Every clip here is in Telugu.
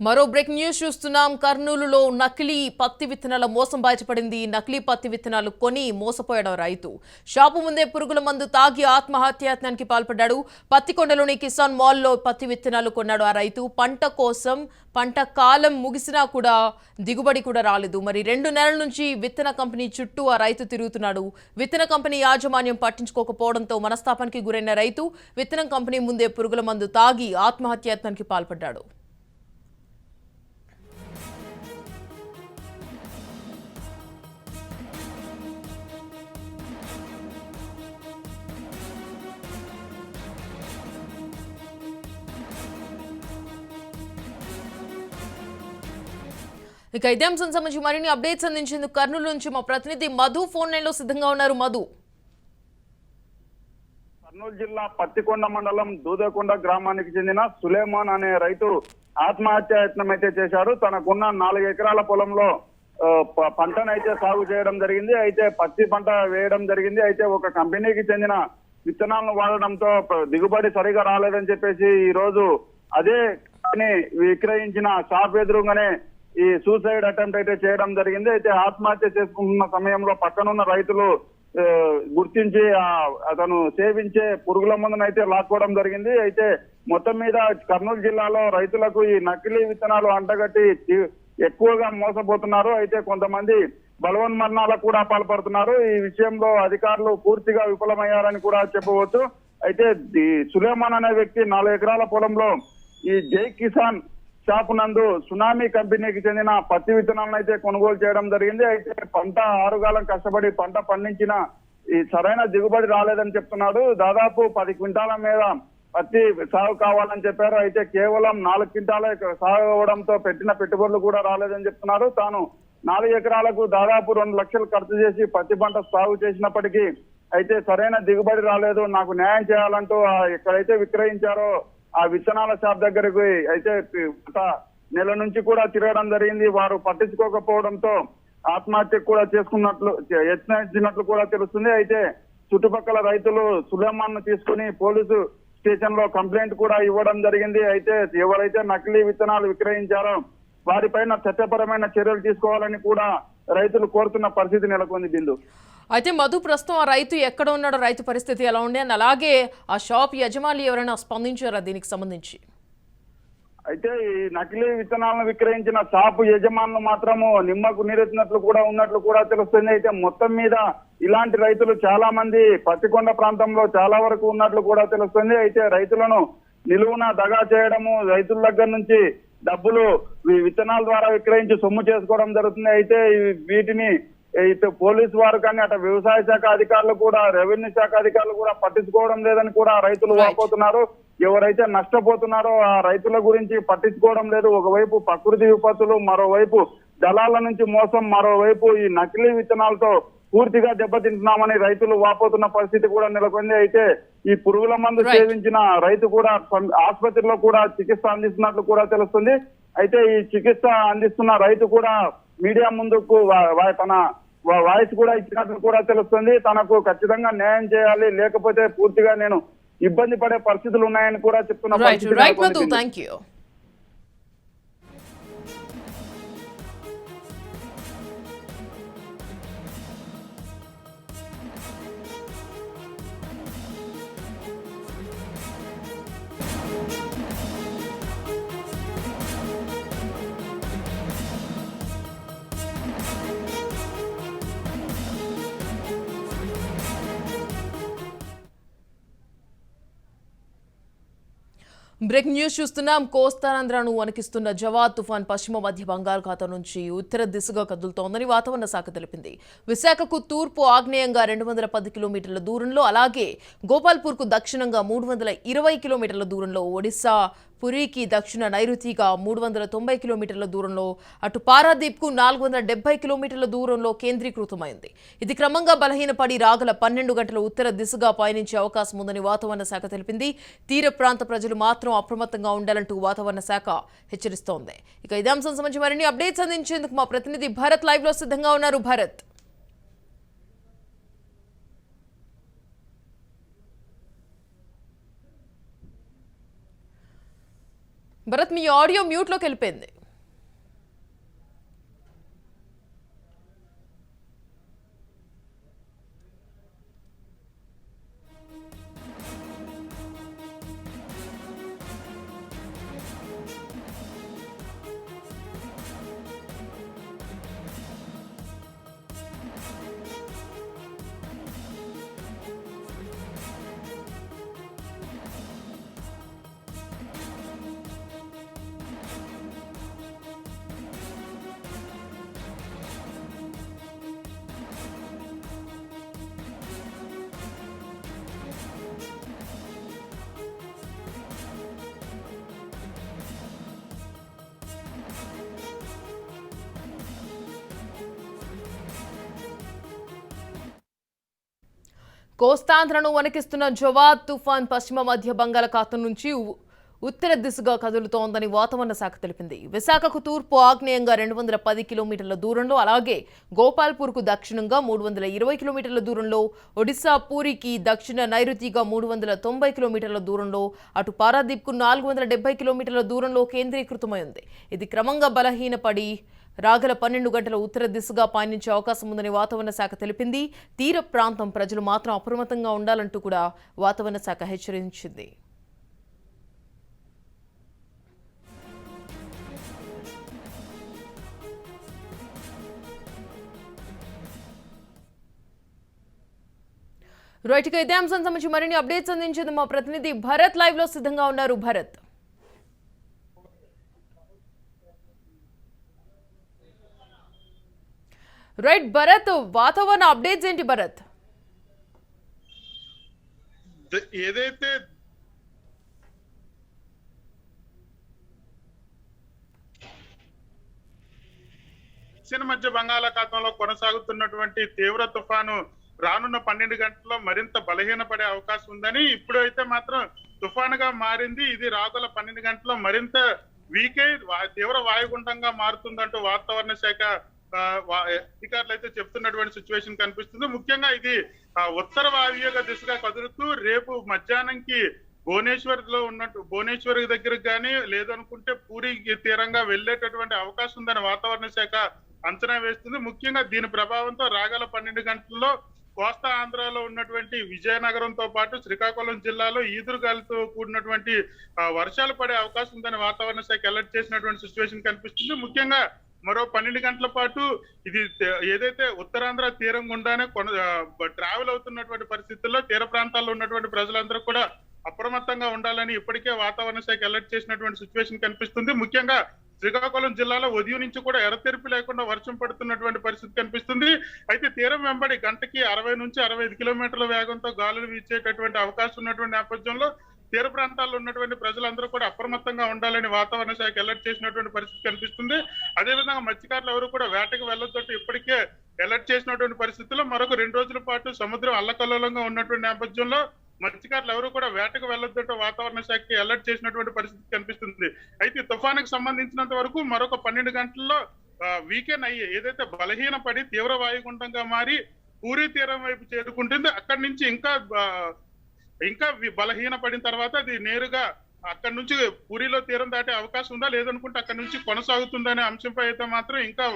మరో బ్రేక్ న్యూస్ చూస్తున్నాం. కర్నూలులో నకిలీ పత్తి విత్తనాల మోసం బయటపడింది. నకిలీ పత్తి విత్తనాలు కొని మోసపోయాడు రైతు. షాపు ముందే పురుగుల మందు తాగి ఆత్మహత్యాయత్నానికి పాల్పడ్డాడు. పత్తికొండలోని కిసాన్ మాల్లో పత్తి విత్తనాలు కొన్నాడు ఆ రైతు. పంట కాలం ముగిసినా కూడా దిగుబడి కూడా రాలేదు. మరి 2 నెలల నుంచి విత్తన కంపెనీ చుట్టూ ఆ రైతు తిరుగుతున్నాడు. విత్తన కంపెనీ యాజమాన్యం పట్టించుకోకపోవడంతో మనస్తాపానికి గురైన రైతు విత్తనం కంపెనీ ముందే పురుగుల మందు తాగి ఆత్మహత్యాయత్నానికి పాల్పడ్డాడు. ఇక ఇదే అంశం సంబంధించి మరిన్ని అప్డేట్స్ అందించేందుకు కర్నూలు నుంచి మా ప్రతినిధి మధు ఫోన్ లైన్ లో సిద్ధంగా ఉన్నారు. మధు, కర్నూలు జిల్లా పత్తికొండ మండలం దూదేకొండ గ్రామానికి చెందిన సులేమాన్ అనే రైతు ఆత్మహత్యాయత్నం అయితే చేశారు. తనకున్న 4 ఎకరాల పొలంలో పంటనైతే సాగు చేయడం జరిగింది. అయితే పత్తి పంట వేయడం జరిగింది. అయితే ఒక కంపెనీకి చెందిన విత్తనాలను వాడడంతో దిగుబడి సరిగా రాలేదని చెప్పేసి ఈ రోజు అదే విక్రయించిన షాప్ ఎదురుగానే ఈ సూసైడ్ అటెంప్ట్ అయితే చేయడం జరిగింది. అయితే ఆత్మహత్య చేసుకుంటున్న సమయంలో పక్కనున్న రైతులు గుర్తించి అతను సేవించే పురుగుల మందును అయితే లాక్కోవడం జరిగింది. అయితే మొత్తం మీద కర్నూలు జిల్లాలో రైతులకు ఈ నకిలీ విత్తనాలు అంటగట్టి ఎక్కువగా మోసపోతున్నారు. అయితే కొంతమంది బలవన్మరణాలకు కూడా పాల్పడుతున్నారు. ఈ విషయంలో అధికారులు పూర్తిగా విఫలమయ్యారని కూడా చెప్పవచ్చు. అయితే సులేమాన్ అనే వ్యక్తి 4 ఎకరాల పొలంలో ఈ జై కిసాన్ షాప్ నందు సునామీ కంపెనీకి చెందిన పత్తి విత్తనాలను అయితే కొనుగోలు చేయడం జరిగింది. అయితే పంట ఆరుగాలం కష్టపడి పంట పండించిన ఈ సరైన దిగుబడి రాలేదని చెప్తున్నాడు. దాదాపు 10 క్వింటాల మీద పత్తి సాగు కావాలని చెప్పారు. అయితే కేవలం 4 క్వింటాలే సాగు అవ్వడంతో పెట్టిన పెట్టుబడులు కూడా రాలేదని చెప్తున్నారు. తాను 4 ఎకరాలకు దాదాపు 2 లక్షలు ఖర్చు చేసి పత్తి పంట సాగు చేసినప్పటికీ అయితే సరైన దిగుబడి రాలేదు, నాకు న్యాయం చేయాలంటూ ఎక్కడైతే విక్రయించారో ఆ విత్తనాల షాప్ దగ్గరకు అయితే నెల నుంచి కూడా తిరగడం జరిగింది. వారు పట్టించుకోకపోవడంతో ఆత్మహత్య కూడా చేసుకున్నట్లు యత్నించినట్లు కూడా తెలుస్తుంది. అయితే చుట్టుపక్కల రైతులు సులేమాన్ ను తీసుకుని పోలీసు స్టేషన్ లో కంప్లైంట్ కూడా ఇవ్వడం జరిగింది. అయితే ఎవరైతే నకిలీ విత్తనాలు విక్రయించారో వారిపైన చట్టపరమైన చర్యలు తీసుకోవాలని కూడా రైతులు కోరుతున్న పరిస్థితి నెలకొంది. బిందు, అయితే మధు, ప్రస్తుతం ఆ రైతు ఎక్కడ ఉన్నాడో, రైతు పరిస్థితి ఎలా ఉండే అని, అలాగే ఆ షాప్ యజమాని ఎవరైనా స్పందించారా దీనికి సంబంధించి? అయితే ఈ నకిలీ విత్తనాలను విక్రయించిన షాపు యజమానులు మాత్రము నిమ్మకు నీరెత్తినట్లు కూడా ఉన్నట్లు కూడా తెలుస్తుంది. అయితే మొత్తం మీద ఇలాంటి రైతులు చాలా మంది పత్తికొండ ప్రాంతంలో చాలా వరకు ఉన్నట్లు కూడా తెలుస్తుంది. అయితే రైతులను నిలువున దగా చేయడము, రైతుల దగ్గర నుంచి డబ్బులు విత్తనాల ద్వారా విక్రయించి సొమ్ము చేసుకోవడం జరుగుతుంది. అయితే వీటిని ఇటు పోలీసు వారు కానీ అటు వ్యవసాయ శాఖ అధికారులు కూడా, రెవెన్యూ శాఖ అధికారులు కూడా పట్టించుకోవడం లేదని కూడా రైతులు వాపోతున్నారు. ఎవరైతే నష్టపోతున్నారో ఆ రైతుల గురించి పట్టించుకోవడం లేదు. ఒకవైపు ప్రకృతి విపత్తులు, మరోవైపు దళాల నుంచి మోసం, మరోవైపు ఈ నకిలీ విత్తనాలతో పూర్తిగా దెబ్బతింటున్నామని రైతులు వాపోతున్న పరిస్థితి కూడా నెలకొంది. అయితే ఈ పురుగుల మందు సేవించిన రైతు కూడా ఆసుపత్రిలో కూడా చికిత్స అందిస్తున్నట్లు కూడా తెలుస్తుంది. అయితే ఈ చికిత్స అందిస్తున్న రైతు కూడా మీడియా ముందుకు తన వాయిస్ కూడా ఇచ్చినట్లు కూడా తెలుస్తుంది. తనకు ఖచ్చితంగా న్యాయం చేయాలి, లేకపోతే పూర్తిగా నేను ఇబ్బంది పడే పరిస్థితులు ఉన్నాయని కూడా చెప్తున్న పరిస్థితి. బ్రేకింగ్ న్యూస్ చూస్తున్నాం. కోస్తాంధ్రను వణికిస్తున్న జవాద్ తుఫాన్ పశ్చిమ మధ్య బంగాళాఖాతం నుంచి ఉత్తర దిశగా కదులుతోందని వాతావరణ శాఖ తెలిపింది. విశాఖకు తూర్పు ఆగ్నేయంగా 210 కిలోమీటర్ల దూరంలో, అలాగే గోపాల్పూర్కు దక్షిణంగా 320 కిలోమీటర్ల దూరంలో, ఒడిశా పురికి దక్షిణ నైరుతిగా 390 కిలోమీటర్ల దూరంలో, అటు పారాదీప్కు 470 కిలోమీటర్ల దూరంలో కేంద్రీకృతమైంది. ఇది క్రమంగా బలహీనపడి రాగల 12 గంటల ఉత్తర దిశగా పయనించే అవకాశం ఉందని వాతావరణ శాఖ తెలిపింది. తీర ప్రాంత ప్రజలు మాత్రం అప్రమత్తంగా ఉండాలంటూ వాతావరణ శాఖ హెచ్చరిస్తోంది. ఇక ఇదే అంశం సంబంధించి మరిన్ని అప్డేట్స్ అందించేందుకు మా ప్రతినిధి భరత్ లైవ్ లో సిద్ధంగా ఉన్నారు. భరత్, భరత్, మీ ఆడియో మ్యూట్లోకి వెళ్ళిపోయింది. కోస్తాంధ్రను వణికిస్తున్న జవాద్ తుఫాన్ పశ్చిమ మధ్య బంగాళాఖాతం నుంచి ఉత్తర దిశగా కదులుతోందని వాతావరణ శాఖ తెలిపింది. విశాఖకు తూర్పు ఆగ్నేయంగా 210 కిలోమీటర్ల దూరంలో, అలాగే గోపాల్పూర్కు దక్షిణంగా 320 కిలోమీటర్ల దూరంలో, ఒడిశా పూరికి దక్షిణ నైరుతిగా 390 కిలోమీటర్ల దూరంలో, అటు పారాదీప్కు 470 కిలోమీటర్ల దూరంలో కేంద్రీకృతమై ఉంది. ఇది క్రమంగా బలహీనపడి రాగల 12 గంటల ఉత్తర దిశగా పయనించే అవకాశం ఉందని వాతావరణ శాఖ తెలిపింది. తీర ప్రాంతం ప్రజలు మాత్రం అప్రమత్తంగా ఉండాలంటూ కూడా వాతావరణ శాఖ హెచ్చరించింది. రైట్, ఇక ఇదే అంశం సంబంధించి మరిన్ని అప్డేట్స్ అందించేది మా ప్రతినిధి భరత్ లైవ్ లో సిద్ధంగా ఉన్నారు. భరత్, రైట్ భరత్, వాతావరణ అప్డేట్స్ ఏంటి భరత్? ఏదైతే దక్షిణ మధ్య బంగాళాఖాతంలో కొనసాగుతున్నటువంటి తీవ్ర తుఫాను రానున్న 12 గంటల్లో మరింత బలహీనపడే అవకాశం ఉందని, ఇప్పుడైతే మాత్రం తుఫానుగా మారింది. ఇది రాగల 12 గంటల్లో మరింత వీకే తీవ్ర వాయుగుండంగా మారుతుందంటూ వాతావరణ శాఖ అధికారులు అయితే చెప్తున్నటువంటి సిచ్యువేషన్ కనిపిస్తుంది. ముఖ్యంగా ఇది ఉత్తర వాయువ్య దిశగా కదులుతూ రేపు మధ్యాహ్నంకి భువనేశ్వర్ దగ్గరకు కానీ లేదనుకుంటే పూరి తీరంగా వెళ్లేటటువంటి అవకాశం ఉందని వాతావరణ శాఖ అంచనా వేస్తుంది. ముఖ్యంగా దీని ప్రభావంతో రాగల 12 గంటల్లో కోస్తా ఆంధ్రాలో ఉన్నటువంటి విజయనగరంతో పాటు శ్రీకాకుళం జిల్లాలో ఈదురుగాలితో కూడినటువంటి వర్షాలు పడే అవకాశం ఉందని వాతావరణ శాఖ అలర్ట్ చేసినటువంటి సిచ్యువేషన్ కనిపిస్తుంది. ముఖ్యంగా మరో 12 గంటల పాటు ఇది ఏదైతే ఉత్తరాంధ్ర తీరం గుండానే ట్రావెల్ అవుతున్నటువంటి పరిస్థితుల్లో తీర ప్రాంతాల్లో ఉన్నటువంటి ప్రజలందరూ కూడా అప్రమత్తంగా ఉండాలని ఇప్పటికే వాతావరణ శాఖ అలర్ట్ చేసినటువంటి సిచ్యువేషన్ కనిపిస్తుంది. ముఖ్యంగా శ్రీకాకుళం జిల్లాలో ఉదయం నుంచి కూడా ఎడతెరిపి లేకుండా వర్షం పడుతున్నటువంటి పరిస్థితి కనిపిస్తుంది. అయితే తీరం వెంబడి గంటకి 60 నుంచి 65 కిలోమీటర్ల వేగంతో గాలులు వీచేటటువంటి అవకాశం ఉన్నటువంటి నేపథ్యంలో తీర ప్రాంతాల్లో ఉన్నటువంటి ప్రజలందరూ కూడా అప్రమత్తంగా ఉండాలని వాతావరణ శాఖ అలర్ట్ చేసినటువంటి పరిస్థితి కనిపిస్తుంది. అదేవిధంగా మత్స్యకారులు ఎవరు కూడా వేటకు వెళ్లొద్దంటూ ఇప్పటికే అలర్ట్ చేసినటువంటి పరిస్థితుల్లో మరొక 2 రోజుల పాటు సముద్రం అల్లకల్లోలంగా ఉన్నటువంటి నేపథ్యంలో మత్స్యకారులు ఎవరు కూడా వేటకు వెళ్లొద్దంటూ వాతావరణ శాఖకి అలర్ట్ చేసినటువంటి పరిస్థితి కనిపిస్తుంది. అయితే తుఫానుకు సంబంధించినంత వరకు మరొక 12 గంటల్లో వీకెండ్ అయ్యి ఏదైతే బలహీనపడి తీవ్ర వాయుగుండంగా మారి పూరీ తీరం వైపు చేరుకుంటుంది. అక్కడి నుంచి ఇంకా బలహీన పడిన తర్వాత అది నేరుగా అక్కడి నుంచి పూరిలో తీరం దాటే అవకాశం ఉందా లేదనుకుంటే అక్కడి నుంచి కొనసాగుతుందనే అంశంపై అయితే మాత్రం ఇంకా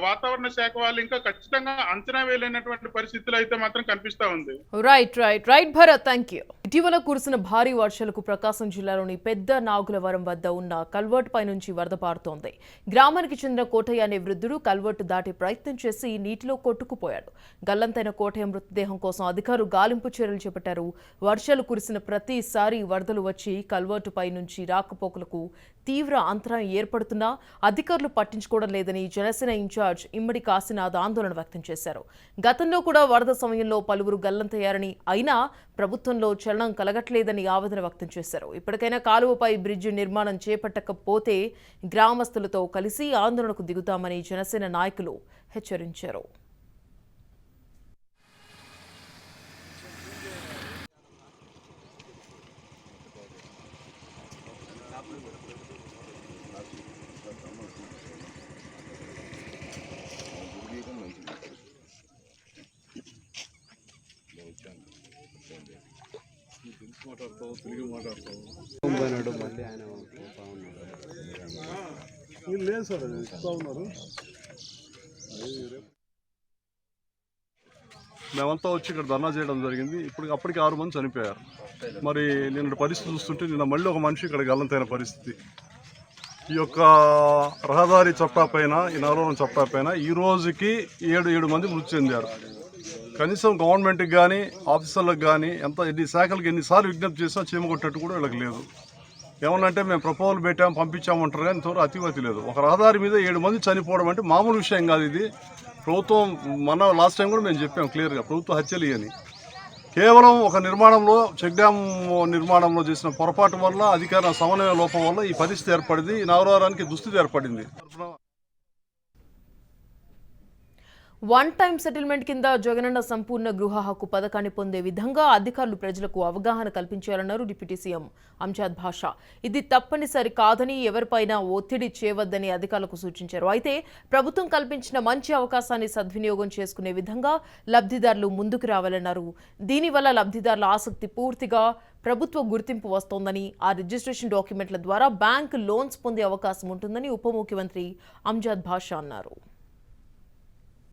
వాతావరణ శాఖ వాళ్ళు ఇంకా ఖచ్చితంగా అంచనా వేయలేనటువంటి పరిస్థితులు అయితే మాత్రం కనిపిస్తా ఉంది. Right Bharat, thank you. ఇటీవల కురిసిన భారీ వర్షాలకు ప్రకాశం జిల్లాలోని పెద్ద నాగులవరం వద్ద ఉన్న కల్వర్ట్ పై నుంచి వరద పారుతోంది. గ్రామానికి చెందిన కోటయ్య అనే వృద్ధుడు కల్వర్ట్ దాటే ప్రయత్నం చేసి నీటిలో కొట్టుకుపోయాడు. గల్లంతైన కోటయ్య మృతదేహం కోసం అధికారులు గాలింపు చర్యలు చేపట్టారు. వర్షాలు కురిసిన ప్రతిసారి వరదలు వచ్చి కల్వర్ట్ పై నుంచి రాకపోకలకు తీవ్ర అంతరాయం ఏర్పడుతున్నా అధికారులు పట్టించుకోవడం లేదని జనసేన ఇన్ఛార్జ్ ఇమ్మడి కాశీనాథ్ ఆందోళన వ్యక్తం చేశారు. గతంలో కూడా వరద సమయంలో పలువురు గల్లంతయ్యారని, అయినా ప్రభుత్వంలో చలనం కలగట్లేదని ఆవేదన వ్యక్తం చేశారు. ఇప్పటికైనా కాలువపై బ్రిడ్జి నిర్మాణం చేపట్టకపోతే గ్రామస్తులతో కలిసి ఆందోళనకు దిగుతామని జనసేన నాయకులు హెచ్చరించారు. లేదు సార్ చెప్తా ఉన్నారు. మేమంతా వచ్చి ఇక్కడ ధర్నా చేయడం జరిగింది. అప్పటికి 6 మంది చనిపోయారు. మరి నిన్న పరిస్థితి చూస్తుంటే నిన్న మళ్ళీ ఒక మనిషి ఇక్కడ గల్లంతైన పరిస్థితి. ఈ యొక్క రహదారి చట్టా పైన, ఈ నగరం చట్టా పైన ఈ రోజుకి 7 మంది మృతి చెందారు. కనీసం గవర్నమెంట్కి కానీ ఆఫీసర్లకు కానీ ఎన్ని శాఖలకు ఎన్నిసార్లు విజ్ఞప్తి చేసినా చీమకొట్టేట్టు కూడా వీళ్ళకి లేదు. ఏమన్నంటే మేము ప్రపోజల్ పెట్టాము పంపించామంటారు కానీ ఇంతవరకు అతివతి లేదు. ఒక రహదారి మీద 7 మంది చనిపోవడం అంటే మామూలు విషయం కాదు. ఇది ప్రభుత్వం లాస్ట్ టైం కూడా మేము చెప్పాం క్లియర్గా, ప్రభుత్వ హత్యలు అని. కేవలం ఒక నిర్మాణంలో, చెక్ డ్యామ్ నిర్మాణంలో చేసిన పొరపాటు వల్ల, అధికార సమన్వయ లోపం వల్ల ఈ పరిస్థితి ఏర్పడింది. ఈ నగరానికి దుస్థితి ఏర్పడింది. వన్ టైం సెటిల్మెంట్ కింద జగనన్న సంపూర్ణ గృహ హక్కు పథకాన్ని పొందే విధంగా అధికారులు ప్రజలకు అవగాహన కల్పించాలన్నారు డిప్యూటీ సీఎం అంజద్ భాషా. ఇది తప్పనిసరి కాదని, ఎవరిపైనా ఒత్తిడి చేయవద్దని అధికారులకు సూచించారు. అయితే ప్రభుత్వం కల్పించిన మంచి అవకాశాన్ని సద్వినియోగం చేసుకునే విధంగా లబ్ధిదారులు ముందుకు రావాలన్నారు. దీనివల్ల లబ్ధిదారుల ఆసక్తి పూర్తిగా ప్రభుత్వ గుర్తింపు వస్తోందని, ఆ రిజిస్ట్రేషన్ డాక్యుమెంట్ల ద్వారా బ్యాంక్ లోన్స్ పొందే అవకాశం ఉంటుందని ఉప ముఖ్యమంత్రి అంజద్ భాషా అన్నారు.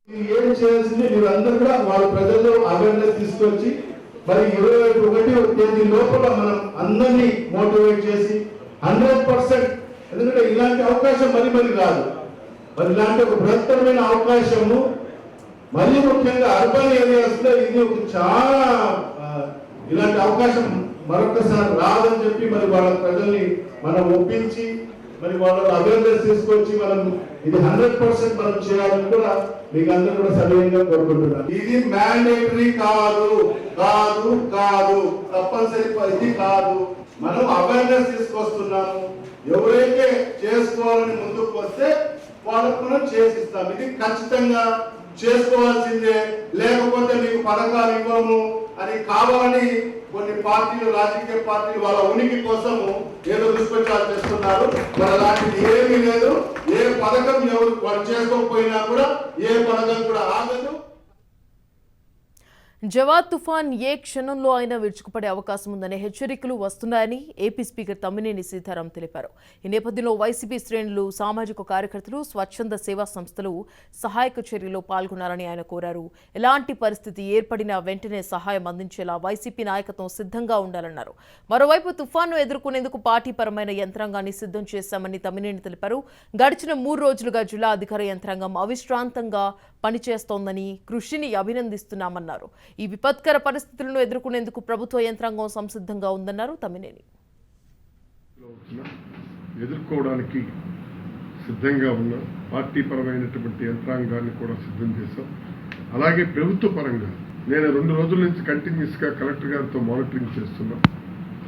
ఏం చేయాల్సింది మీరందరూ కూడా వాళ్ళ ప్రజల్లో అవేర్నెస్ తీసుకొచ్చి మరి 21వ తేదీ లోపల మనం అందరినీ మోటివేట్ చేసి 100%, ఎందుకంటే ఇలాంటి అవకాశం మరి రాదు. మరి ఇలాంటి ఒక బృహత్తరమైన అవకాశము మరీ ముఖ్యంగా అర్బన్ ఏరియాస్ లో ఇది ఒక చాలా ఇలాంటి అవకాశం మరొకసారి రాదని చెప్పి మరి వాళ్ళ ప్రజల్ని మనం ఒప్పించి మరి వాళ్ళ అవేర్నెస్ తీసుకొచ్చి మనం ఇది 100% మనం చేయాలని కూడా మీకు అందరూ కూడా సవినయంగా కోరుకుంటున్నాను. ఇది మ్యాండేటరీ కాదు, తప్పనిసరి ఇది కాదు. మనం అవేర్నెస్ తీసుకొస్తున్నాము. ఎవరైతే చేసుకోవాలని ముందుకు వస్తే వాళ్ళకు మనం చేసిస్తాం. ఇది ఖచ్చితంగా చేసుకోవాల్సిందే, లేకపోతే మీకు పథకాలు ఇవ్వము అని కావాలని కొన్ని పార్టీలు, రాజకీయ పార్టీలు వాళ్ళ ఉనికి కోసము ఏదో దుష్ప్రచారం చేస్తున్నారు. మరి అలాంటిది ఏమీ లేదు. ఏ పథకం ఎవరు వాళ్ళు చేసుకోకపోయినా కూడా ఏ పథకం కూడా ఆగదు. జవాద్ తుఫాన్ ఏ క్షణంలో అయినా విరుచుకుపడే అవకాశం ఉందనే హెచ్చరికలు వస్తున్నాయని ఏపీ స్పీకర్ తమ్మినేని సీతారాం తెలిపారు. ఈ నేపథ్యంలో వైసీపీ శ్రేణులు, సామాజిక కార్యకర్తలు, స్వచ్ఛంద సేవా సంస్థలు సహాయక చర్యలో పాల్గొనాలని ఆయన కోరారు. ఎలాంటి పరిస్థితి ఏర్పడినా వెంటనే సహాయం అందించేలా వైసీపీ నాయకత్వం సిద్ధంగా ఉండాలన్నారు. మరోవైపు తుఫాన్ను ఎదుర్కొనేందుకు పార్టీపరమైన యంత్రాంగాన్ని సిద్ధం చేశామని తమ్మినేని తెలిపారు. గడిచిన 3 రోజులుగా జిల్లా అధికార యంత్రాంగం అవిశ్రాంతంగా పనిచేస్తోందని, కృషిని అభినందిస్తున్నామన్నారు. ఈ విపత్కర పరిస్థితులను ఎదుర్కొనేందుకు ప్రభుత్వ యంత్రాంగం సంసిద్ధంగా ఉందన్నారు తమ్మినేని. ఎదుర్కోవడానికి సిద్ధంగా ఉన్న పార్టీ పరమైనటువంటి యంత్రాంగాన్ని కూడా సిద్ధం చేశాం. అలాగే ప్రభుత్వ పరంగా నేను 2 రోజుల నుంచి కంటిన్యూస్గా కలెక్టర్ గారితో మానిటరింగ్ చేస్తున్నా,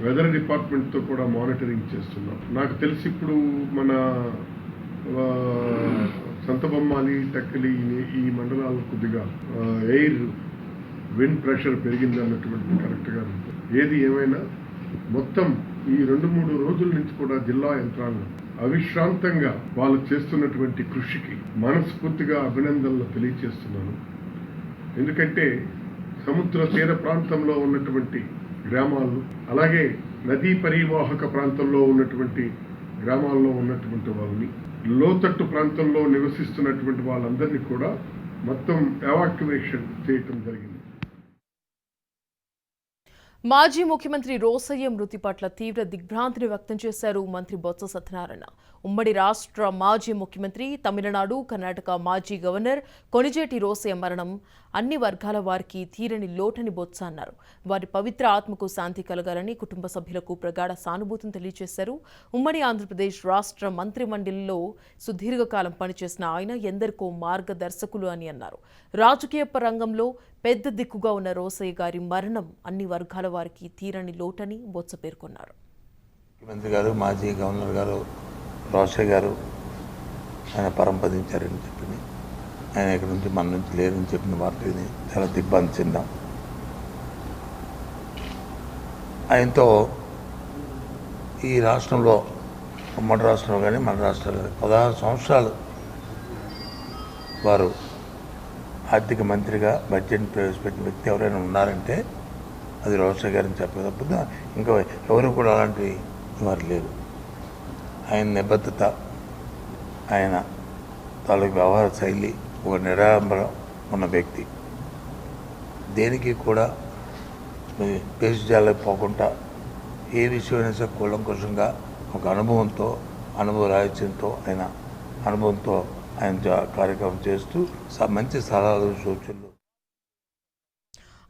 వెదర్ డిపార్ట్మెంట్తో కూడా మానిటరింగ్ చేస్తున్నాం. నాకు తెలిసి ఇప్పుడు మన సంతబొమ్మాలి, టక్కలి ఈ మండలాల్లో కొద్దిగా ఎయిర్ విండ్ ప్రెషర్ పెరిగింది అన్నటువంటి కరెక్ట్గా ఉంటుంది. ఏది ఏమైనా మొత్తం ఈ 2-3 రోజుల నుంచి కూడా జిల్లా యంత్రాంగం అవిశ్రాంతంగా వాళ్ళు చేస్తున్నటువంటి కృషికి మనస్ఫూర్తిగా అభినందనలు తెలియజేస్తున్నాను. ఎందుకంటే సముద్ర తీర ప్రాంతంలో ఉన్నటువంటి గ్రామాలు, అలాగే నదీ పరివాహక ప్రాంతంలో ఉన్నటువంటి గ్రామాల్లో ఉన్నటువంటి వాళ్ళని, లోతట్టు ప్రాంతంలో నివసిస్తున్నటువంటి వాళ్ళందరినీ కూడా మొత్తం ఎవాక్యువేషన్ చేయటం జరిగింది. మాజీ ముఖ్యమంత్రి రోసయ్య మృతి పట్ల తీవ్ర దిగ్భ్రాంతిని వ్యక్తం చేశారు మంత్రి బొత్స సత్యనారాయణ. ఉమ్మడి రాష్ట్ర మాజీ ముఖ్యమంత్రి, తమిళనాడు, కర్ణాటక మాజీ గవర్నర్ కొణిజేటి రోసయ్య మరణం అన్ని వర్గాల వారికి తీరని లోటని బొత్స అన్నారు. వారి పవిత్ర ఆత్మకు శాంతి కలగాలని కుటుంబ సభ్యులకు ప్రగాఢ సానుభూతిని తెలియజేశారు. ఉమ్మడి ఆంధ్రప్రదేశ్ రాష్ట్ర మంత్రిమండలిలో సుదీర్ఘకాలం పనిచేసిన ఆయన ఎందరికో మార్గదర్శకులు అని అన్నారు. రాజకీయ రంగంలో పెద్ద దిక్కుగా ఉన్న రోసయ్య గారి మరణం అన్ని వర్గాల వారికి తీరని లోటని బొత్స పేర్కొన్నారు. ముఖ్యమంత్రి గారు, మాజీ గవర్నర్ గారు రోసయ్య గారు ఆయన పరంపదించారని చెప్పింది. ఆయన ఇక్కడ నుంచి మన నుంచి లేరని చెప్పిన వార్తని చాలా దిగ్భ్రాంతి చెందాం. ఆయనతో ఈ రాష్ట్రంలో, ఉమ్మడి రాష్ట్రంలో కానీ మన రాష్ట్రంలో 16 సంవత్సరాలు వారు ఆర్థిక మంత్రిగా బడ్జెట్ ప్రవేశపెట్టిన వ్యక్తి ఎవరైనా ఉన్నారంటే అది రోషయ్య గారిని చెప్పే తప్ప ఇంకా ఎవరు కూడా అలాంటి వారు లేరు. ఆయన నిబద్ధత, ఆయన తాలూకు వ్యవహార శైలి ఒక నిరాడంబరం ఉన్న వ్యక్తి. దేనికి కూడా పేషజాలకు పోకుండా ఏ విషయమైనా సరే కూలంకుషంగా ఒక అనుభవ రాహిత్యంతో అనుభవంతో ఆయన కార్యక్రమం చేస్తూ మంచి సలహాలు సూచనలు.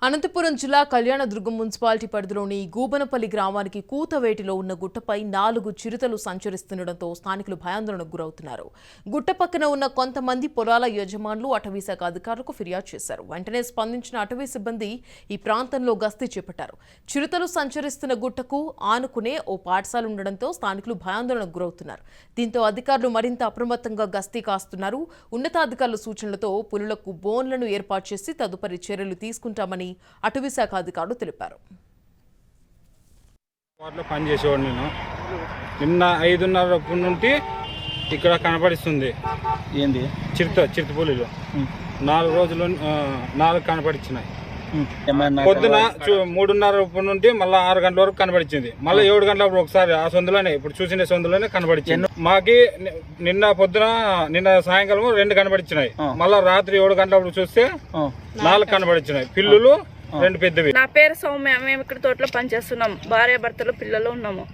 అనంతపురం జిల్లా కళ్యాణదుర్గం మున్సిపాలిటీ పరిధిలోని గూబనపల్లి గ్రామానికి కూతవేటిలో ఉన్న గుట్టపై 4 చిరుతలు సంచరిస్తుండటంతో స్థానికులు భయాందోళనకు గురవుతున్నారు. గుట్ట పక్కన ఉన్న కొంతమంది పొలాల యజమానులు అటవీశాఖ అధికారులకు ఫిర్యాదు చేశారు. వెంటనే స్పందించిన అటవీ సిబ్బంది ఈ ప్రాంతంలో గస్తీ చేపట్టారు. చిరుతలు సంచరిస్తున్న గుట్టకు ఆనుకునే ఓ పాఠశాల ఉండడంతో స్థానికులు భయాందోళనకు గురవుతున్నారు. దీంతో అధికారులు మరింత అప్రమత్తంగా గస్తీ కాస్తున్నారు. ఉన్నతాధికారుల సూచనలతో పులులకు బోన్లను ఏర్పాటు చేసి తదుపరి చర్యలు తీసుకుంటామని అటవీ శాఖ అధికారులు తెలిపారు. పనిచేసేవాడు నేను నిన్న 5:30 నుండి ఇక్కడ కనపడిస్తుంది. ఏంది చిరుత పులిలో 4 రోజులు 4 కనపడిచ్చినాయి. పొద్దున 3:30 నుండి మళ్ళీ 6 గంటల వరకు కనబడిచ్చింది. మళ్ళీ 7 గంటలప్పుడు ఒకసారి ఆ సొందులోనే ఇప్పుడు చూసిన సొందులోనే కనబడిచ్చింది. మాకి నిన్న సాయంకాలం 2 కనబడిచ్చినాయి. మళ్ళీ రాత్రి 7 గంటలప్పుడు చూస్తే 4 కనబడిచ్చినాయి. పిల్లులు 2 పెద్దవి. నా పేరు సౌమ్య. మేము ఇక్కడ తోటలో పనిచేస్తున్నాం. భార్య భర్తలు పిల్లలు ఉన్నాము.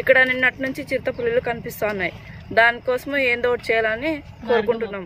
ఇక్కడ నిన్నటి నుంచి చిరుత పులులు కనిపిస్తున్నాయి. దానికోసం ఏందో ఒకటి చేయాలని కోరుకుంటున్నాం.